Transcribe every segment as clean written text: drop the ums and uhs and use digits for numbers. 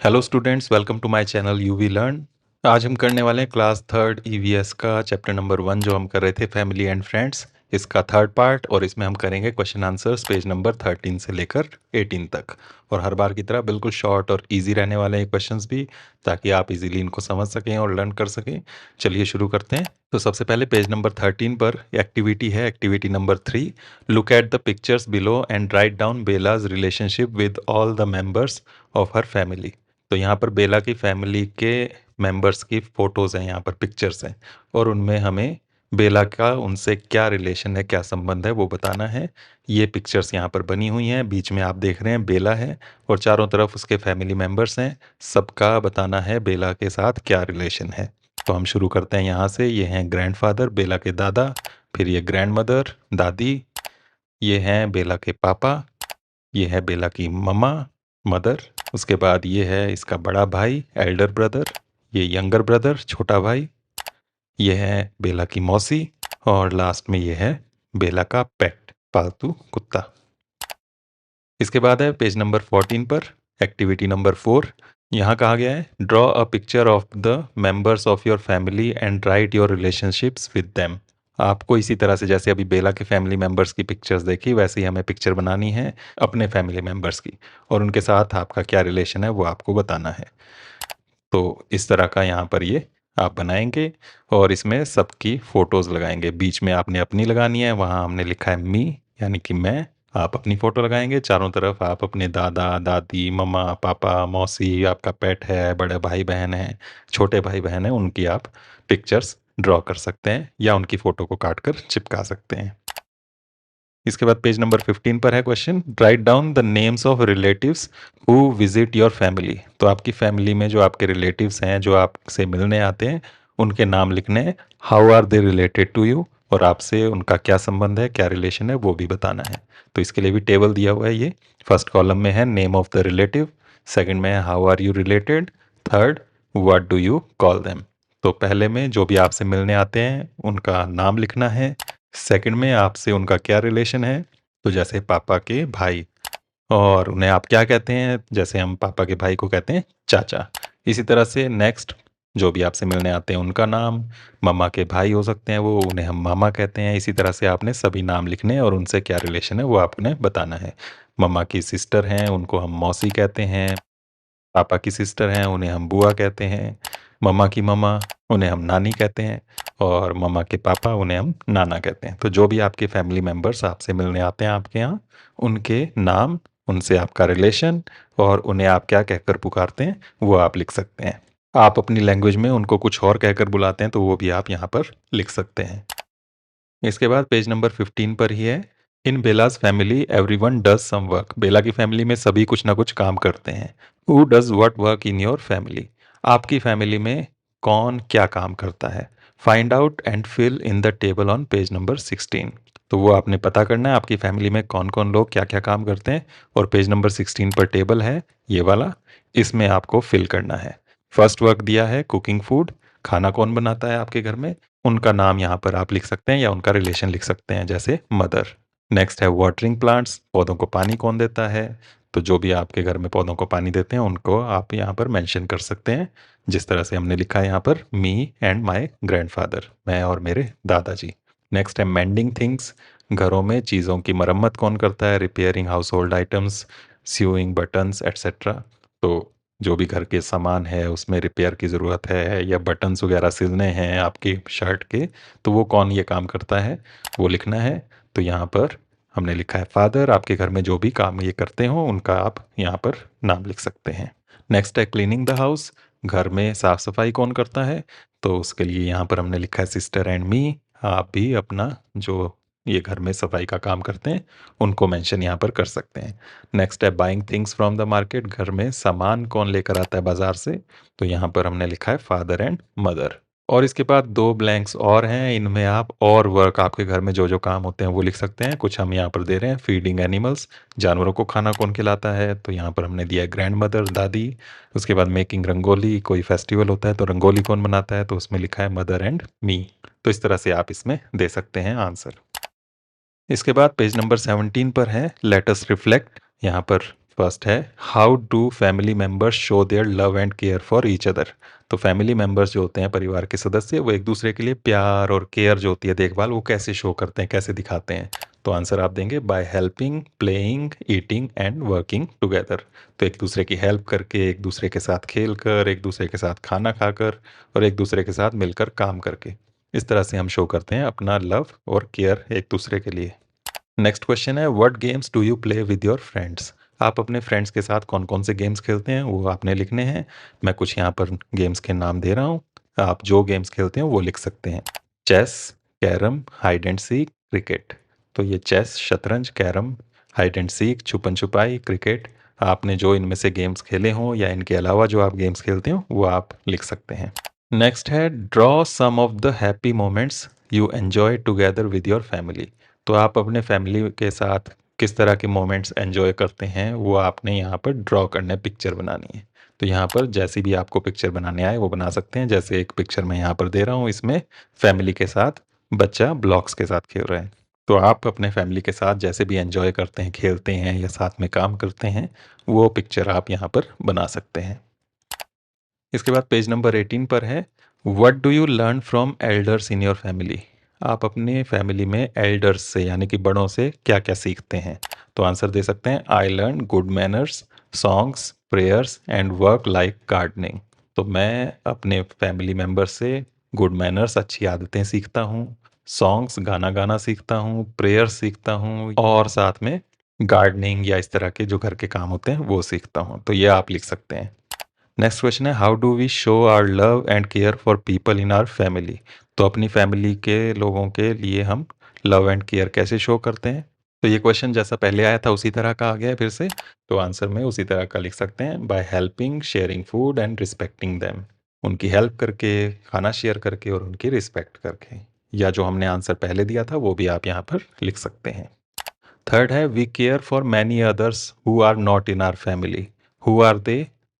Hello students, welcome to my channel UV learn. आज हम करने वाले हैं क्लास थर्ड ईवीएस का चैप्टर नंबर 1 जो हम कर रहे थे फैमिली एंड फ्रेंड्स, इसका थर्ड पार्ट। और इसमें हम करेंगे क्वेश्चन आंसर्स पेज नंबर 13 से लेकर 18 तक। और हर बार की तरह बिल्कुल शॉर्ट और इजी रहने वाले हैं क्वेश्चंस भी, ताकि आप इजीली इनको समझ सकें और लर्न कर सकें। चलिए शुरू करते हैं। तो सबसे पहले पेज नंबर 13 पर एक्टिविटी है, activity number 3। Look at the pictures below and write down BelAZ relationship with all the members of her family. तो यहाँ पर बेला की फैमिली के मेंबर्स की फ़ोटोज़ हैं, यहाँ पर पिक्चर्स हैं, और उनमें हमें बेला का उनसे क्या रिलेशन है, क्या संबंध है, वो बताना है। ये पिक्चर्स यहाँ पर बनी हुई हैं। बीच में आप देख रहे हैं बेला है और चारों तरफ उसके फैमिली मेंबर्स हैं। सबका बताना है बेला के साथ क्या रिलेशन है। तो हम शुरू करते हैं यहाँ से। ये हैं ग्रैंडफादर, बेला के दादा। फिर ये ग्रैंड मदर, दादी। ये हैं बेला के पापा। ये है बेला की मम्मा, मदर। उसके बाद ये है इसका बड़ा भाई, एल्डर ब्रदर। ये यंगर ब्रदर, छोटा भाई। ये है बेला की मौसी। और लास्ट में ये है बेला का पेट, पालतू कुत्ता। इसके बाद है पेज नंबर 14 पर एक्टिविटी नंबर 4। यहाँ कहा गया है draw a picture of the members of your family and right your relationships with them. आपको इसी तरह से जैसे अभी बेला के फैमिली मेंबर्स की पिक्चर्स देखी, वैसे ही हमें पिक्चर बनानी है अपने फैमिली मेंबर्स की, और उनके साथ आपका क्या रिलेशन है वो आपको बताना है। तो इस तरह का यहाँ पर ये आप बनाएंगे और इसमें सबकी फ़ोटोज़ लगाएंगे। बीच में आपने अपनी लगानी है, वहाँ हमने लिखा है मी, यानी कि मैं। आप अपनी फ़ोटो लगाएंगे। चारों तरफ आप अपने दादा दादी, मम्मा पापा, मौसी, आपका पेट है, बड़े भाई बहन हैं, छोटे भाई बहन हैं, उनकी आप पिक्चर्स ड्रॉ कर सकते हैं या उनकी फ़ोटो को काट कर चिपका सकते हैं। इसके बाद पेज नंबर 15 पर है question write down the names of relatives who visit your family. तो आपकी फैमिली में जो आपके रिलेटिव्स हैं, जो आपसे मिलने आते हैं, उनके नाम लिखने हैं। How are they related to you, और आपसे उनका क्या संबंध है, क्या रिलेशन है, वो भी बताना है। तो इसके लिए भी टेबल दिया हुआ है। ये फर्स्ट कॉलम में है name of the relative, second में है how are you related, third what do you call them. तो पहले में जो भी आपसे मिलने आते हैं उनका नाम लिखना है। सेकंड में आपसे उनका क्या रिलेशन है, तो जैसे पापा के भाई, और उन्हें आप क्या कहते हैं, जैसे हम पापा के भाई को कहते हैं चाचा। इसी तरह से नेक्स्ट जो भी आपसे मिलने आते हैं उनका नाम, मम्मा के भाई हो सकते हैं वो, उन्हें हम मामा कहते हैं। इसी तरह से आपने सभी नाम लिखने हैं और उनसे क्या रिलेशन है वो आपने बताना है। मम्मा की सिस्टर हैं, उनको हम मौसी कहते हैं। पापा की सिस्टर हैं, उन्हें हम बुआ कहते हैं। मम्मा की मम्मा, उन्हें हम नानी कहते हैं। और मम्मा के पापा, उन्हें हम नाना कहते हैं। तो जो भी आपके फैमिली मेम्बर्स आपसे मिलने आते हैं आपके यहाँ, उनके नाम, उनसे आपका रिलेशन और उन्हें आप क्या कहकर पुकारते हैं वो आप लिख सकते हैं। आप अपनी लैंग्वेज में उनको कुछ और कहकर बुलाते हैं तो वो भी आप यहाँ पर लिख सकते हैं। इसके बाद पेज नंबर 15 पर ही है in Bela's family everyone does some work. Bela की फैमिली में सभी कुछ ना कुछ काम करते हैं। Who does what work in your family. आपकी फैमिली में कौन क्या काम करता है। Find out and fill in the table on page number 16। तो वो आपने पता करना है आपकी फैमिली में कौन कौन लोग क्या क्या काम करते हैं, और पेज नंबर 16 पर टेबल है ये वाला, इसमें आपको फिल करना है। फर्स्ट वर्क दिया है कुकिंग फूड, खाना कौन बनाता है आपके घर में, उनका नाम यहाँ पर आप लिख सकते हैं या उनका रिलेशन लिख सकते हैं, जैसे मदर। नेक्स्ट है वाटरिंग प्लांट्स, पौधों को पानी कौन देता है। तो जो भी आपके घर में पौधों को पानी देते हैं उनको आप यहाँ पर मेंशन कर सकते हैं, जिस तरह से हमने लिखा है यहाँ पर मी एंड माय ग्रैंडफादर, मैं और मेरे दादाजी। नेक्स्ट है मेंडिंग थिंग्स, घरों में चीज़ों की मरम्मत कौन करता है, repairing household items, sewing buttons etcetera. तो जो भी घर के सामान है उसमें रिपेयर की ज़रूरत है या बटन्स वगैरह सिलने हैं आपके शर्ट के, तो वो कौन ये काम करता है वो लिखना है। तो यहाँ पर हमने लिखा है फादर। आपके घर में जो भी काम ये करते हो उनका आप यहाँ पर नाम लिख सकते हैं। नेक्स्ट है क्लीनिंग द हाउस, घर में साफ सफाई कौन करता है। तो उसके लिए यहाँ पर हमने लिखा है सिस्टर एंड मी। आप भी अपना जो ये घर में सफाई का काम करते हैं उनको मेंशन यहाँ पर कर सकते हैं। नेक्स्ट है buying things from the market, घर में सामान कौन लेकर आता है बाजार से। तो यहाँ पर हमने लिखा है फादर एंड मदर। और इसके बाद दो ब्लैंक्स और हैं, इनमें आप और वर्क आपके घर में जो जो काम होते हैं वो लिख सकते हैं। कुछ हम यहाँ पर दे रहे हैं फीडिंग एनिमल्स, जानवरों को खाना कौन खिलाता है। तो यहाँ पर हमने दिया है ग्रैंड मदर, दादी। उसके बाद मेकिंग रंगोली, कोई फेस्टिवल होता है तो रंगोली कौन बनाता है, तो उसमें लिखा है मदर एंड मी। तो इस तरह से आप इसमें दे सकते हैं आंसर। इसके बाद पेज नंबर 17 पर है लेट अस रिफ्लेक्ट। यहाँ पर फर्स्ट है, how do family members show their love and care for each other. तो फैमिली मेंबर्स जो होते हैं, परिवार के सदस्य, वो एक दूसरे के लिए प्यार और केयर जो होती है, देखभाल, वो कैसे शो करते हैं, कैसे दिखाते हैं। तो आंसर आप देंगे by helping, playing, eating and working together. तो एक दूसरे की हेल्प करके, एक दूसरे के साथ खेल कर, एक दूसरे के साथ खाना खाकर और एक दूसरे के साथ मिलकर काम करके, इस तरह से हम शो करते हैं अपना लव और केयर एक दूसरे के लिए। नेक्स्ट क्वेश्चन है, what games do you play with your friends. आप अपने फ्रेंड्स के साथ कौन कौन से गेम्स खेलते हैं वो आपने लिखने हैं। मैं कुछ यहाँ पर गेम्स के नाम दे रहा हूँ, आप जो गेम्स खेलते हैं वो लिख सकते हैं। Chess, carrom, hide and seek, cricket. तो ये चेस, शतरंज, कैरम, हाइड एंड सीक, छुपन छुपाई, क्रिकेट। आपने जो इनमें से गेम्स खेले हों या इनके अलावा जो आप गेम्स खेलते हो वो आप लिख सकते हैं। नेक्स्ट है, draw some of the happy moments you enjoy together with your family. तो आप अपने फैमिली के साथ किस तरह के मोमेंट्स एंजॉय करते हैं वो आपने यहाँ पर ड्रॉ करना है, पिक्चर बनानी है। तो यहाँ पर जैसी भी आपको पिक्चर बनाने आए वो बना सकते हैं। जैसे एक पिक्चर मैं यहाँ पर दे रहा हूँ, इसमें फैमिली के साथ बच्चा ब्लॉक्स के साथ खेल रहा है। तो आप अपने फैमिली के साथ जैसे भी एंजॉय करते हैं, खेलते हैं या साथ में काम करते हैं, वो पिक्चर आप यहाँ पर बना सकते हैं। इसके बाद पेज नंबर 18 पर है, what do you learn from elders in your family. आप अपने फैमिली में एल्डर्स से यानी कि बड़ों से क्या क्या सीखते हैं। तो आंसर दे सकते हैं, I learn good manners, songs, prayers and work like gardening. तो मैं अपने फैमिली मेम्बर से गुड मैनर्स, अच्छी आदतें सीखता हूँ, सॉन्ग्स, गाना गाना सीखता हूँ, प्रेयर्स सीखता हूँ और साथ में गार्डनिंग या इस तरह के जो घर के काम होते हैं वो सीखता हूँ। तो ये आप लिख सकते हैं। नेक्स्ट क्वेश्चन है, how do we show our love and care for people in our family. तो अपनी फैमिली के लोगों के लिए हम लव एंड केयर कैसे शो करते हैं। तो ये क्वेश्चन जैसा पहले आया था उसी तरह का आ गया है फिर से। तो आंसर में उसी तरह का लिख सकते हैं, by helping, sharing food and respecting them. उनकी हेल्प करके, खाना शेयर करके और उनकी रिस्पेक्ट करके। या जो हमने आंसर पहले दिया था वो भी आप यहाँ पर लिख सकते हैं। थर्ड है, we care for many others who are not in our family. Who are they,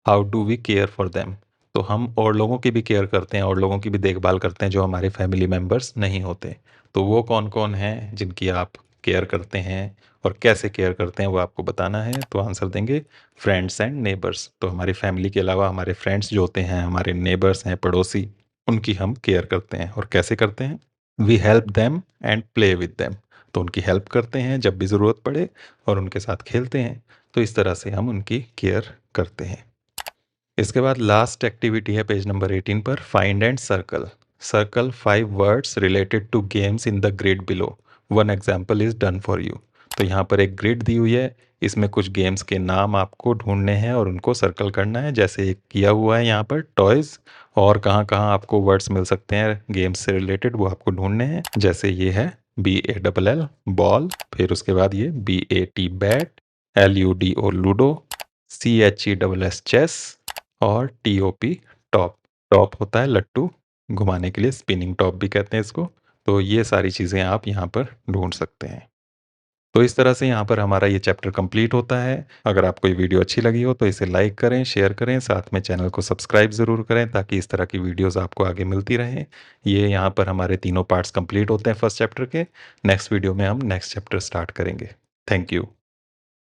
how do we care for them. तो हम और लोगों की भी केयर करते हैं और लोगों की भी देखभाल करते हैं जो हमारे फैमिली मेम्बर्स नहीं होते। तो वो कौन कौन हैं जिनकी आप केयर करते हैं और कैसे केयर करते हैं वो आपको बताना है। तो आंसर देंगे फ्रेंड्स एंड नेबर्स। तो हमारी फैमिली के अलावा हमारे फ्रेंड्स जो होते हैं, हमारे नेबर्स हैं, पड़ोसी, उनकी हम केयर करते हैं। और कैसे करते हैं, we help them and play with them. तो उनकी हेल्प करते हैं जब भी ज़रूरत पड़े और उनके साथ खेलते हैं। तो इस तरह से हम उनकी केयर करते हैं। इसके बाद लास्ट एक्टिविटी है पेज नंबर 18 पर, find and circle. Circle 5 words related to games in the grid below, one example is done for you. तो यहाँ पर एक ग्रिड दी हुई है, इसमें कुछ गेम्स के नाम आपको ढूंढने हैं और उनको सर्कल करना है, जैसे एक किया हुआ है यहाँ पर टॉयज। और कहाँ कहाँ आपको वर्ड्स मिल सकते हैं गेम्स से रिलेटेड वो आपको ढूंढने हैं। जैसे ये है BALL बॉल, फिर उसके बाद ये BAT bat, LUDO ludo, CHESS chess और TOP टॉप। टॉप होता है लट्टू, घुमाने के लिए स्पिनिंग टॉप भी कहते हैं इसको। तो ये सारी चीज़ें आप यहाँ पर ढूंढ सकते हैं। तो इस तरह से यहाँ पर हमारा ये चैप्टर कंप्लीट होता है। अगर आपको ये वीडियो अच्छी लगी हो तो इसे लाइक करें, शेयर करें, साथ में चैनल को सब्सक्राइब ज़रूर करें ताकि इस तरह की वीडियोस आपको आगे मिलती रहें। ये यहाँ पर हमारे तीनों पार्ट्स कंप्लीट होते हैं फर्स्ट चैप्टर के। नेक्स्ट वीडियो में हम नेक्स्ट चैप्टर स्टार्ट करेंगे। Thank you.